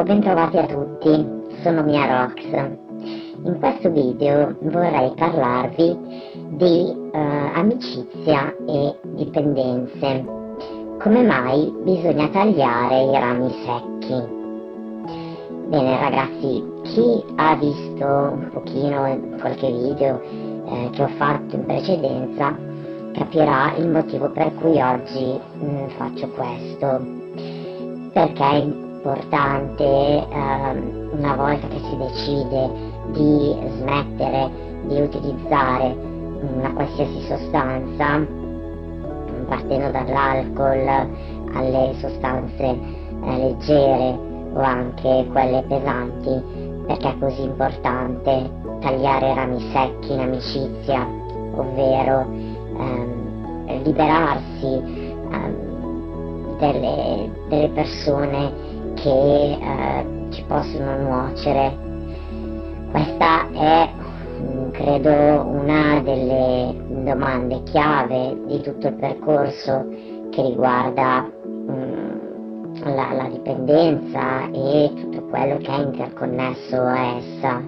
bentrovati a tutti, sono Mia Rox. In questo video vorrei parlarvi di amicizia e dipendenze. Come mai bisogna tagliare i rami secchi? Bene ragazzi, chi ha visto un pochino qualche video che ho fatto in precedenza capirà il motivo per cui oggi faccio questo, perché è importante una volta che si decide di smettere di utilizzare una qualsiasi sostanza, partendo dall'alcol alle sostanze leggere o anche quelle pesanti, perché è così importante tagliare i rami secchi in amicizia, ovvero liberarsi delle persone che ci possono nuocere. Questa è, credo, una delle domande chiave di tutto il percorso che riguarda la dipendenza e tutto quello che è interconnesso a essa.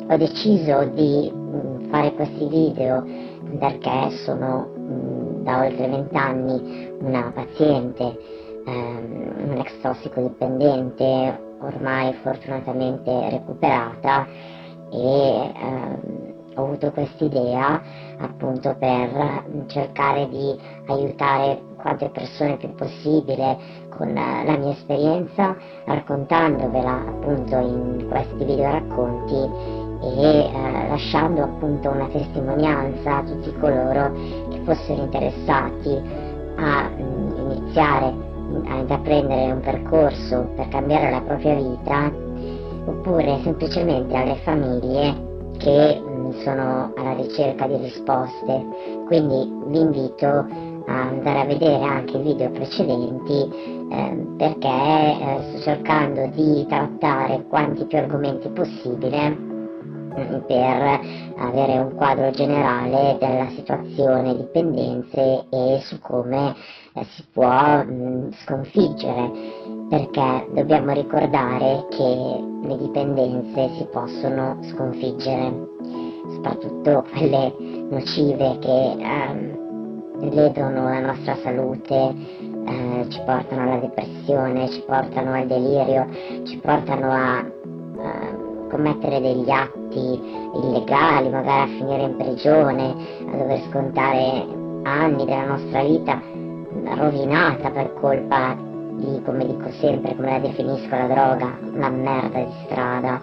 Ho deciso di fare questi video perché sono da oltre 20 anni una paziente, un ex tossicodipendente ormai fortunatamente recuperata, e ho avuto quest'idea appunto per cercare di aiutare quante persone più possibile con la mia esperienza, raccontandovela appunto in questi video racconti e lasciando appunto una testimonianza a tutti coloro che fossero interessati a iniziare a intraprendere un percorso per cambiare la propria vita, oppure semplicemente alle famiglie che sono alla ricerca di risposte. Quindi vi invito a andare a vedere anche i video precedenti, perché sto cercando di trattare quanti più argomenti possibile per avere un quadro generale della situazione dipendenze e su come si può sconfiggere, perché dobbiamo ricordare che le dipendenze si possono sconfiggere, soprattutto quelle nocive che ledono la nostra salute, ci portano alla depressione, ci portano al delirio, ci portano a commettere degli atti illegali, magari a finire in prigione, a dover scontare anni della nostra vita rovinata per colpa di, come dico sempre, come la definisco la droga, una merda di strada.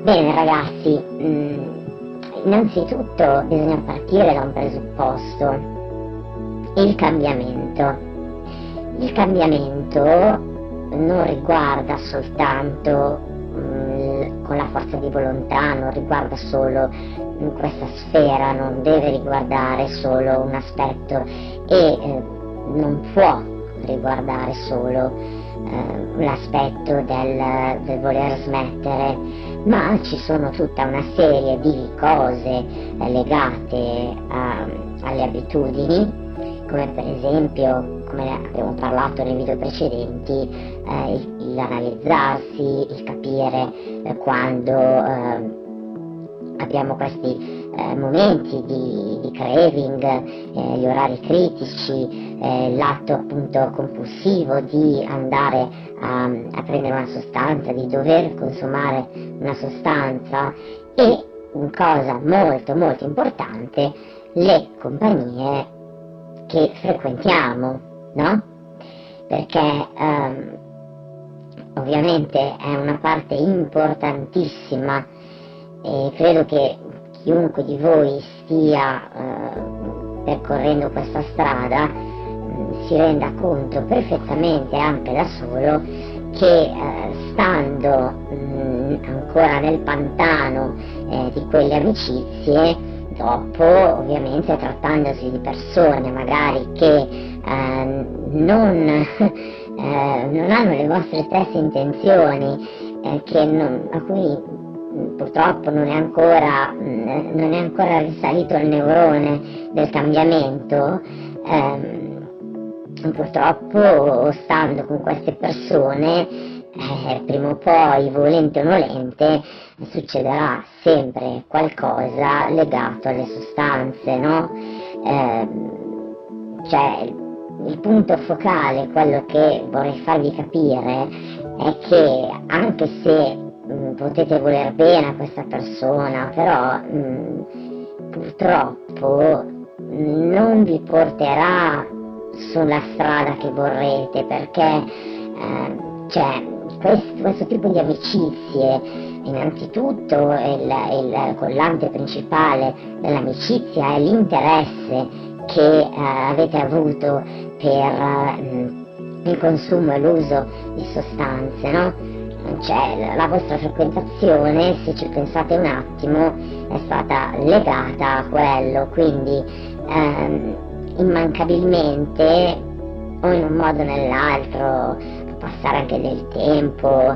Bene ragazzi, innanzitutto bisogna partire da un presupposto: il cambiamento. Il cambiamento non riguarda soltanto con la forza di volontà, non riguarda solo questa sfera, non deve riguardare solo un aspetto e non può riguardare solo l'aspetto del voler smettere, ma ci sono tutta una serie di cose legate alle abitudini, come per esempio, come abbiamo parlato nei video precedenti, l'analizzarsi, il capire quando abbiamo questi momenti di craving, gli orari critici, l'atto appunto compulsivo di andare a prendere una sostanza, di dover consumare una sostanza, e cosa molto molto importante, le compagnie che frequentiamo, no? Perché ovviamente è una parte importantissima, e credo che chiunque di voi stia percorrendo questa strada si renda conto perfettamente anche da solo che stando ancora nel pantano di quelle amicizie, dopo, ovviamente trattandosi di persone magari che non hanno le vostre stesse intenzioni, a cui purtroppo non è ancora risalito il neurone del cambiamento, purtroppo stando con queste persone prima o poi, volente o nolente, succederà sempre qualcosa legato alle sostanze, no? Cioè il punto focale, quello che vorrei farvi capire, è che anche se potete voler bene a questa persona, però purtroppo non vi porterà sulla strada che vorrete, perché cioè, questo tipo di amicizie, innanzitutto il collante principale dell'amicizia è l'interesse che avete avuto per il consumo e l'uso di sostanze, no? Cioè la vostra frequentazione, se ci pensate un attimo, è stata legata a quello, quindi immancabilmente o in un modo o nell'altro, può passare anche del tempo,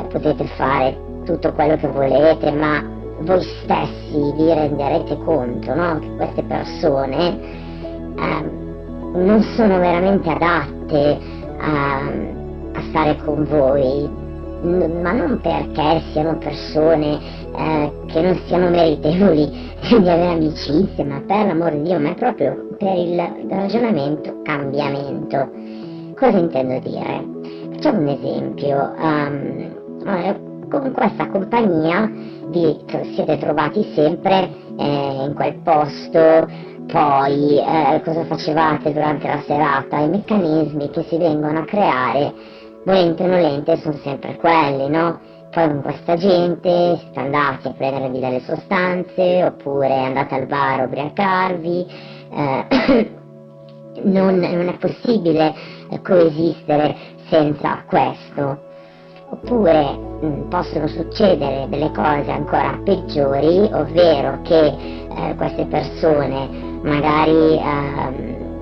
potete fare tutto quello che volete, ma voi stessi vi renderete conto, no? Che queste persone non sono veramente adatte a stare con voi, ma non perché siano persone che non siano meritevoli di avere amicizie, ma per l'amor di Dio, ma è proprio per il ragionamento cambiamento. Cosa intendo dire? Facciamo un esempio. Con questa compagnia vi siete trovati sempre in quel posto, poi cosa facevate durante la serata? I meccanismi che si vengono a creare, volente o nolente, sono sempre quelli, no? Poi con questa gente siete andati a prendervi delle sostanze, oppure andate al bar a ubriacarvi, non è possibile coesistere senza questo. Oppure possono succedere delle cose ancora peggiori, ovvero che queste persone magari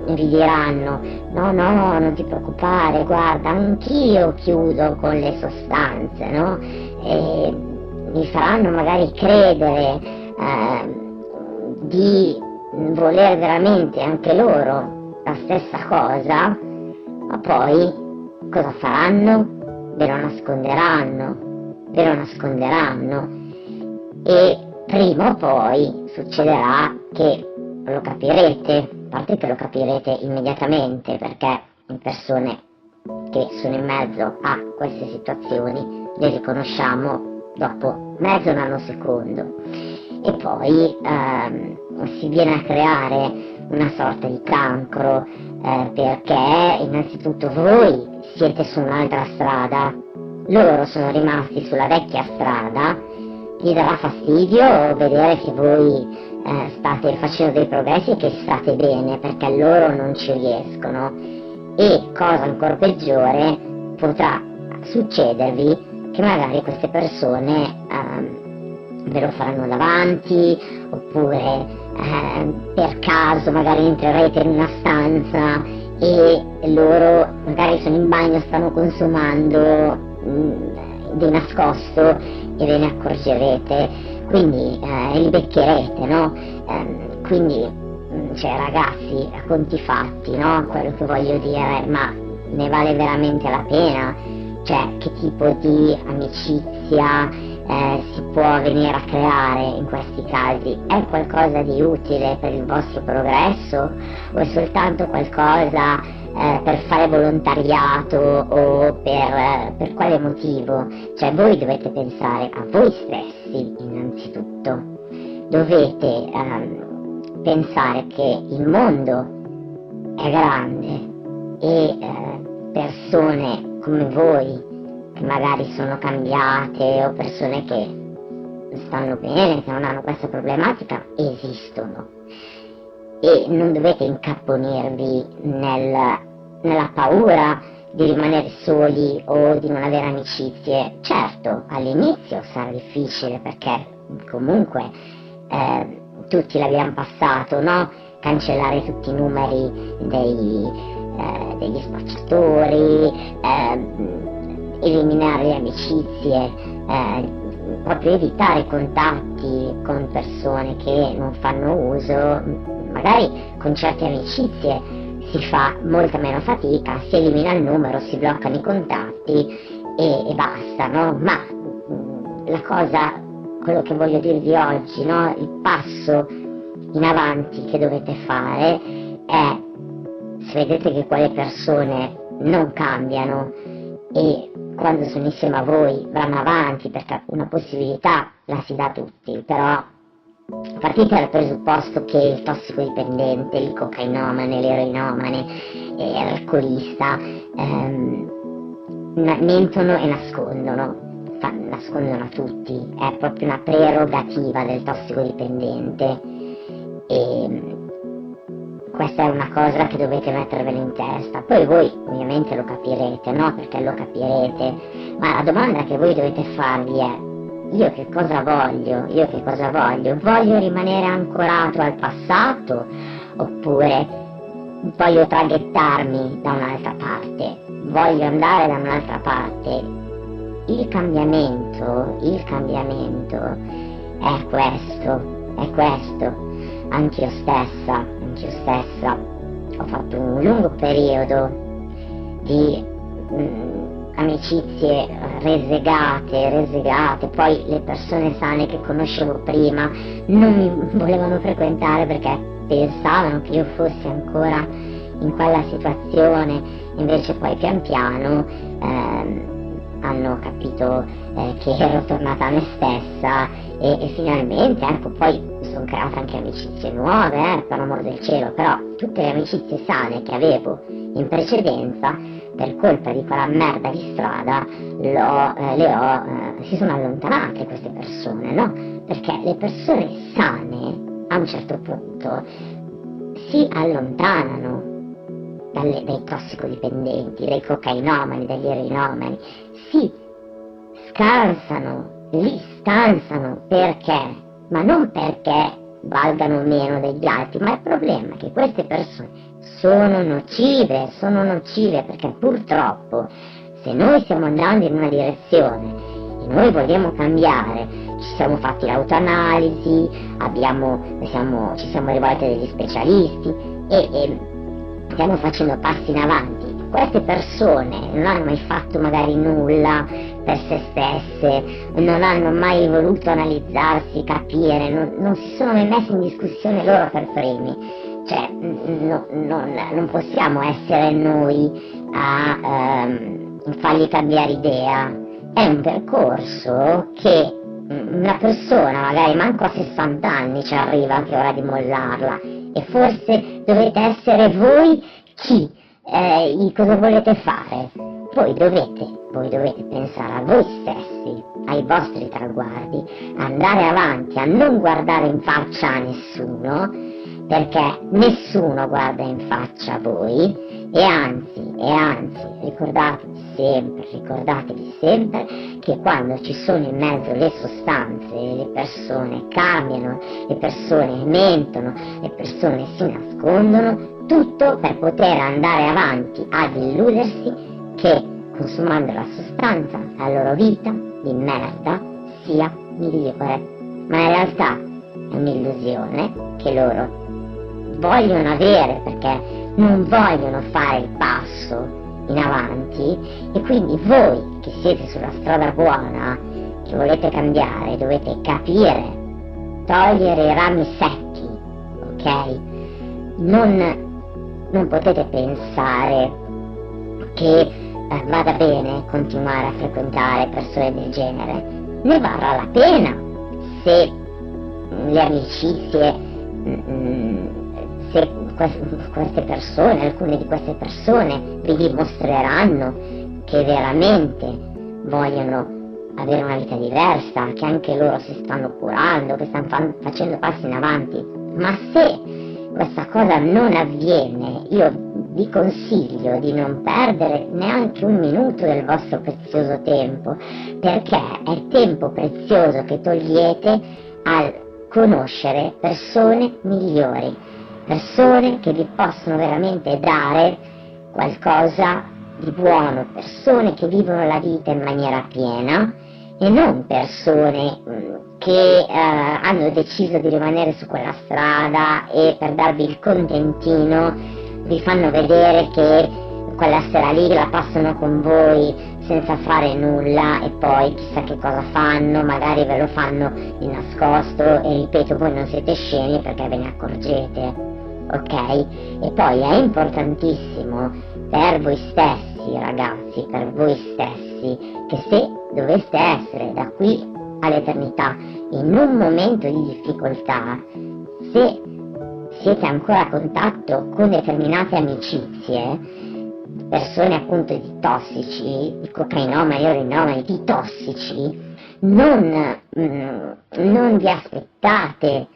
vi diranno no, non ti preoccupare, guarda, anch'io chiudo con le sostanze, no? E vi faranno magari credere di voler veramente anche loro la stessa cosa, ma poi cosa faranno? Ve lo nasconderanno e prima o poi succederà che lo capirete, a parte che lo capirete immediatamente, perché le persone che sono in mezzo a queste situazioni le riconosciamo dopo mezzo nanosecondo, e poi si viene a creare una sorta di cancro, perché innanzitutto voi siete su un'altra strada, loro sono rimasti sulla vecchia strada, gli darà fastidio vedere che voi state facendo dei progressi e che state bene, perché loro non ci riescono, e cosa ancora peggiore, potrà succedervi che magari queste persone ve lo faranno davanti, oppure per caso magari entrerete in una stanza e loro magari sono in bagno, stanno consumando di nascosto e ve ne accorgerete, quindi li beccherete, no? Quindi cioè ragazzi, a conti fatti, no? Quello che voglio dire, ma ne vale veramente la pena? Cioè, che tipo di amicizia si può venire a creare in questi casi? È qualcosa di utile per il vostro progresso, o è soltanto qualcosa per fare volontariato, o per quale motivo? Cioè, voi dovete pensare a voi stessi innanzitutto, dovete pensare che il mondo è grande e persone come voi, che magari sono cambiate, o persone che stanno bene, che non hanno questa problematica, esistono, e non dovete incapponirvi nella paura di rimanere soli o di non avere amicizie. Certo, all'inizio sarà difficile, perché comunque tutti l'abbiamo passato, no? Cancellare tutti i numeri degli spacciatori, eliminare le amicizie, proprio evitare contatti con persone che non fanno uso. Magari con certe amicizie si fa molta meno fatica, si elimina il numero, si bloccano i contatti e basta, no? Ma la cosa, quello che voglio dirvi oggi, no? Il passo in avanti che dovete fare è, se vedete che quelle persone non cambiano e quando sono insieme a voi vanno avanti, perché una possibilità la si dà a tutti, però partite dal presupposto che il tossicodipendente, il cocainomane, l'eroinomane, l'alcolista mentono e nascondono a tutti, è proprio una prerogativa del tossicodipendente e questa è una cosa che dovete mettervelo in testa. Poi voi ovviamente lo capirete, no? Perché lo capirete, ma la domanda che voi dovete farvi è: io che cosa voglio? Io che cosa voglio? Voglio rimanere ancorato al passato oppure voglio traghettarmi da un'altra parte? Voglio andare da un'altra parte? Il cambiamento è questo. Anch'io stessa ho fatto un lungo periodo di amicizie resegate, poi le persone sane che conoscevo prima non mi volevano frequentare perché pensavano che io fossi ancora in quella situazione, invece poi pian piano hanno capito che ero tornata a me stessa e finalmente, ecco, poi mi sono creata anche amicizie nuove, per l'amor del cielo, però tutte le amicizie sane che avevo in precedenza, per colpa di quella merda di strada, si sono allontanate queste persone, no? Perché le persone sane, a un certo punto, si allontanano dai tossicodipendenti, dai cocainomani, dagli eroinomani, si li stanzano perché? Ma non perché valgano meno degli altri, ma il problema è che queste persone sono nocive perché purtroppo se noi stiamo andando in una direzione e noi vogliamo cambiare, ci siamo fatti l'autoanalisi, ci siamo rivolti a degli specialisti e stiamo facendo passi in avanti. Queste persone non hanno mai fatto magari nulla per se stesse, non hanno mai voluto analizzarsi, capire, non si sono mai messi in discussione loro per primi. Cioè, non possiamo essere noi a fargli cambiare idea. È un percorso che una persona magari manco a 60 anni ci arriva che è ora di mollarla, e forse dovete essere voi cosa volete fare. Voi dovete pensare a voi stessi, ai vostri traguardi, andare avanti, a non guardare in faccia a nessuno, perché nessuno guarda in faccia a voi, e anzi, ricordatevi sempre che quando ci sono in mezzo le sostanze, le persone cambiano, le persone mentono, le persone si nascondono, tutto per poter andare avanti ad illudersi che consumando la sostanza la loro vita di merda sia migliore, ma in realtà è un'illusione che loro vogliono avere perché non vogliono fare il passo in avanti, e quindi voi che siete sulla strada buona, che volete cambiare, dovete capire, togliere i rami secchi, ok? Non potete pensare che vada bene continuare a frequentare persone del genere. Ne varrà la pena se le amicizie, se queste persone, alcune di queste persone vi dimostreranno che veramente vogliono avere una vita diversa, che anche loro si stanno curando, che stanno facendo passi in avanti. Ma se questa cosa non avviene, io vi consiglio di non perdere neanche un minuto del vostro prezioso tempo, perché è il tempo prezioso che togliete al conoscere persone migliori, persone che vi possono veramente dare qualcosa di buono, persone che vivono la vita in maniera piena, e non persone che hanno deciso di rimanere su quella strada e per darvi il contentino vi fanno vedere che quella sera lì la passano con voi senza fare nulla e poi chissà che cosa fanno, magari ve lo fanno di nascosto e ripeto, voi non siete scemi perché ve ne accorgete, ok? E poi è importantissimo per voi stessi, ragazzi, per voi stessi, che se doveste essere da qui all'eternità in un momento di difficoltà, se siete ancora a contatto con determinate amicizie, persone appunto di tossici, di cocainomani, oroinomani, di tossici, non vi aspettate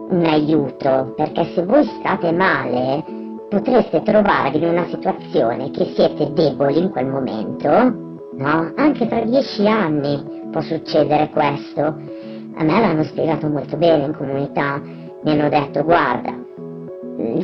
un aiuto, perché se voi state male potreste trovarvi in una situazione che siete deboli in quel momento, no? Anche tra 10 anni può succedere questo. A me l'hanno spiegato molto bene in comunità, mi hanno detto guarda,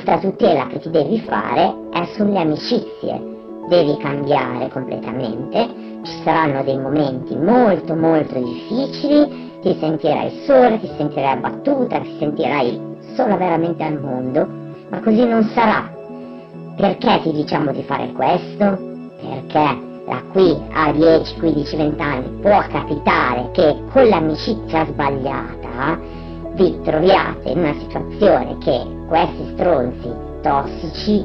la tutela che ti devi fare è sulle amicizie, devi cambiare completamente, ci saranno dei momenti molto molto difficili, ti sentirai sola, ti sentirai abbattuta, ti sentirai sola veramente al mondo, ma così non sarà. Perché ti diciamo di fare questo? Perché da qui a 10, 15, 20 anni può capitare che con l'amicizia sbagliata vi troviate in una situazione che questi stronzi tossici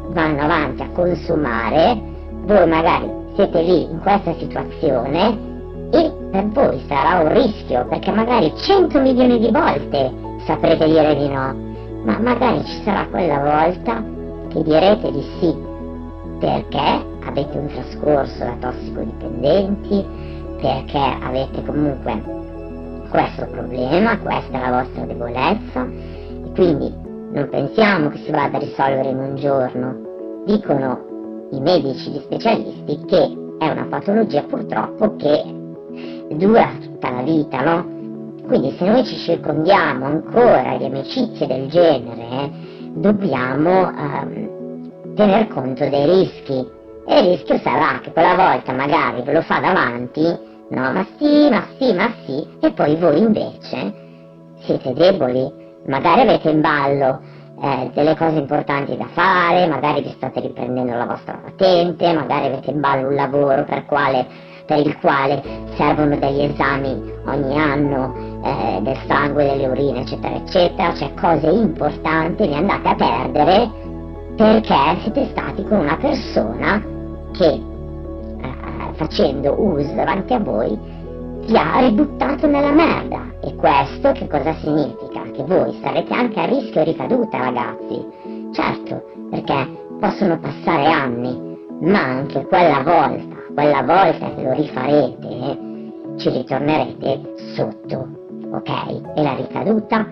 vanno avanti a consumare, voi magari siete lì in questa situazione e per voi sarà un rischio, perché magari 100 milioni di volte saprete dire di no, ma magari ci sarà quella volta che direte di sì, perché avete un trascorso da tossicodipendenti, perché avete comunque questo problema, questa è la vostra debolezza, e quindi non pensiamo che si vada a risolvere in un giorno. Dicono i medici, gli specialisti, che è una patologia purtroppo che dura tutta la vita, no? Quindi se noi ci circondiamo ancora di amicizie del genere, dobbiamo tener conto dei rischi. E il rischio sarà che quella volta magari ve lo fa davanti, no, ma sì, e poi voi invece siete deboli, magari avete in ballo delle cose importanti da fare, magari vi state riprendendo la vostra patente, magari avete in ballo un lavoro per il quale servono degli esami ogni anno del sangue, delle urine, eccetera, eccetera, cioè cose importanti le andate a perdere perché siete stati con una persona che facendo uso davanti a voi vi ha ributtato nella merda. E questo che cosa significa? Che voi sarete anche a rischio ricaduta, ragazzi. Certo, perché possono passare anni, ma anche quella volta che lo rifarete, ci ritornerete sotto, ok? E la ricaduta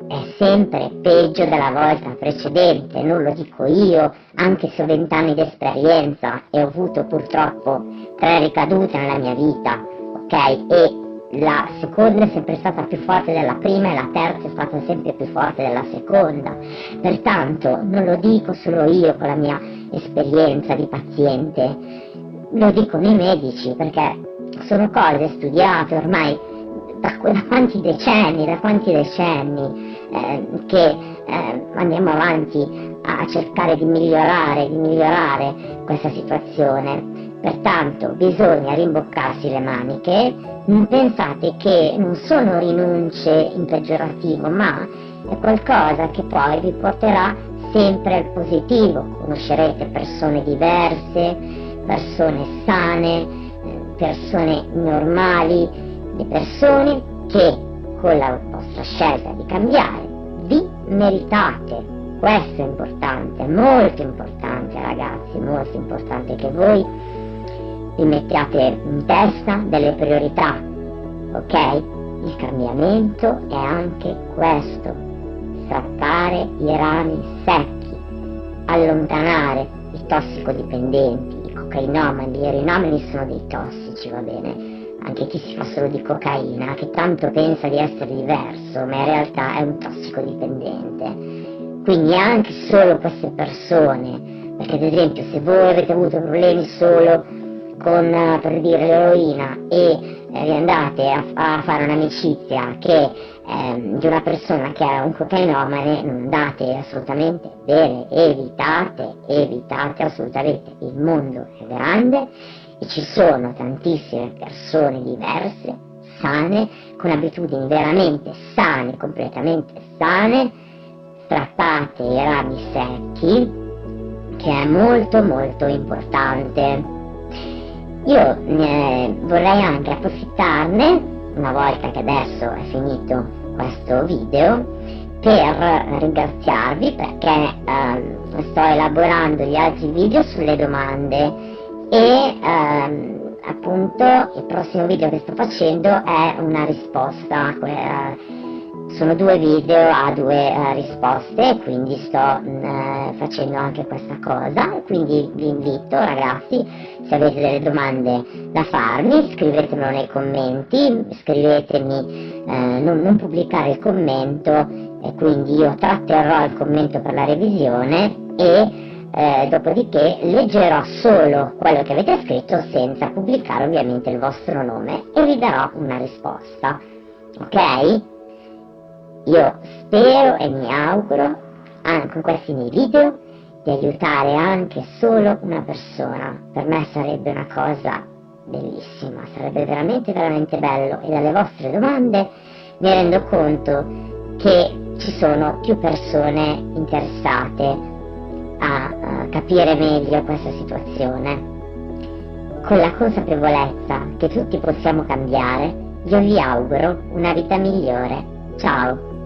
è sempre peggio della volta precedente, non lo dico io, anche se ho 20 anni di esperienza e ho avuto purtroppo 3 ricadute nella mia vita, ok? E la seconda è sempre stata più forte della prima e la terza è stata sempre più forte della seconda. Pertanto non lo dico solo io con la mia esperienza di paziente, lo dicono i medici, perché sono cose studiate ormai da quanti decenni, che andiamo avanti a cercare di migliorare questa situazione. Pertanto bisogna rimboccarsi le maniche, non pensate che non sono rinunce in peggiorativo, ma è qualcosa che poi vi porterà sempre al positivo, conoscerete persone diverse, persone sane, persone normali, le persone che con la vostra scelta di cambiare vi meritate. Questo è importante, molto importante, ragazzi, molto importante che voi vi mettiate in testa delle priorità, ok? Il cambiamento è anche questo, strappare i rami secchi, allontanare i tossicodipendenti, i cocainomani, gli oroinomani sono dei tossici, va bene? Anche chi si fa solo di cocaina, che tanto pensa di essere diverso, ma in realtà è un tossicodipendente. Quindi anche solo queste persone, perché ad esempio se voi avete avuto problemi solo con, per dire, l'eroina e vi andate a fare un'amicizia di una persona che è un cocainomane, non andate assolutamente bene, evitate assolutamente. Il mondo è grande e ci sono tantissime persone diverse, sane, con abitudini veramente sane, completamente sane, strappate i rami secchi, che è molto molto importante. Io vorrei anche approfittarne, una volta che adesso è finito questo video, per ringraziarvi, perché sto elaborando gli altri video sulle domande e appunto il prossimo video che sto facendo è una risposta, sono 2 video a 2 risposte, quindi sto facendo anche questa cosa, e quindi vi invito, ragazzi, se avete delle domande da farmi, scrivetemelo nei commenti, scrivetemi, non pubblicare il commento, e quindi io tratterrò il commento per la revisione e dopodiché leggerò solo quello che avete scritto senza pubblicare ovviamente il vostro nome e vi darò una risposta, ok? Io spero e mi auguro, anche con questi miei video, di aiutare anche solo una persona. Per me sarebbe una cosa bellissima, sarebbe veramente veramente bello, e dalle vostre domande mi rendo conto che ci sono più persone interessate a capire meglio questa situazione. Con la consapevolezza che tutti possiamo cambiare, io vi auguro una vita migliore. Ciao!